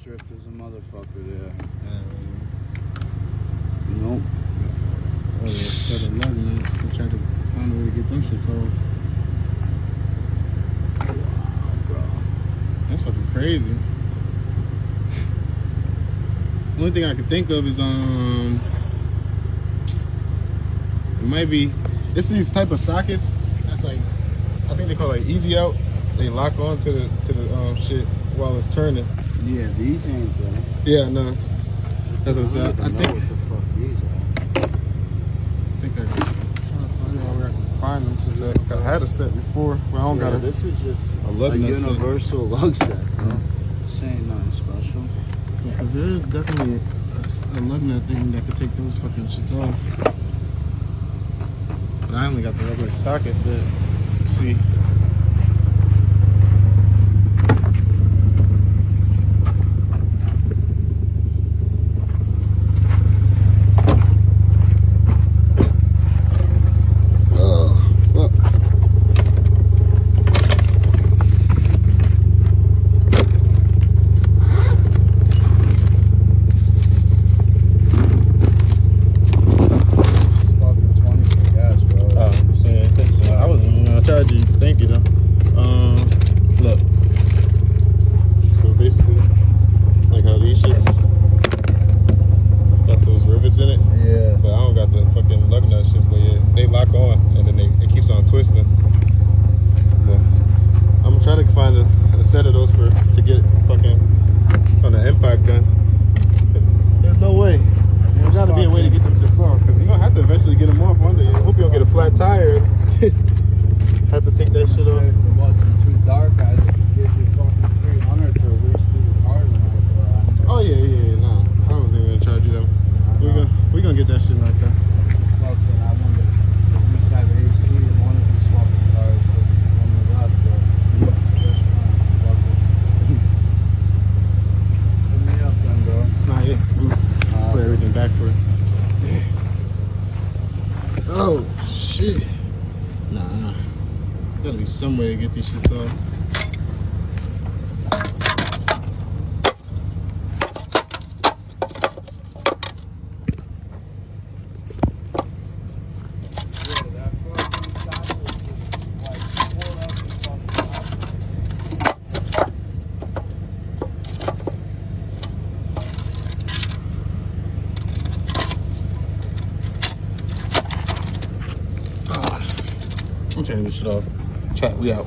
stripped as a motherfucker there. Nope. Oh, set of lug nuts. I'm trying to find a way to get them shits off. Wow, bro. That's fucking crazy. Only thing I can think of is it might be it's these type of sockets. That's like I think they call it easy out. They lock on to the shit while it's turning. Yeah, these ain't though. Yeah, no. That's what I'm saying. I think what the fuck these are. I think I'm trying to find out where I can find them. Since I had a set before, but I don't got This is just a lug nut universal lug set, bro. This ain't nothing special. Yeah, because there is definitely a lug nut thing that could take those fucking shits off. But I only got the regular socket set. Let's see. Thank you though. Look. So basically, like how these shits got those rivets in it. Yeah. But I don't got the fucking lug nut shits. But yeah, they lock on and then it keeps on twisting. So I'm gonna try to find a set of those to get fucking on the impact gun. There's no way. There's gotta be a way to get them shits off because you're gonna have to eventually get them off one day. I hope you don't get a flat tire. Have to take that shit off. If it wasn't too dark, I'd give you fucking 300 to at least do the car tonight. Oh yeah, nah. I wasn't even gonna charge you them. We're gonna get that shit like that. Fucking, I wanted to at least have AC and one of these swapping cars when we left. Hit me up then, bro. Nah, yeah. Put everything back for it. Oh shit. Nah. Gotta be some way to get these shits off. I'm turning this shit off. Chat, we out.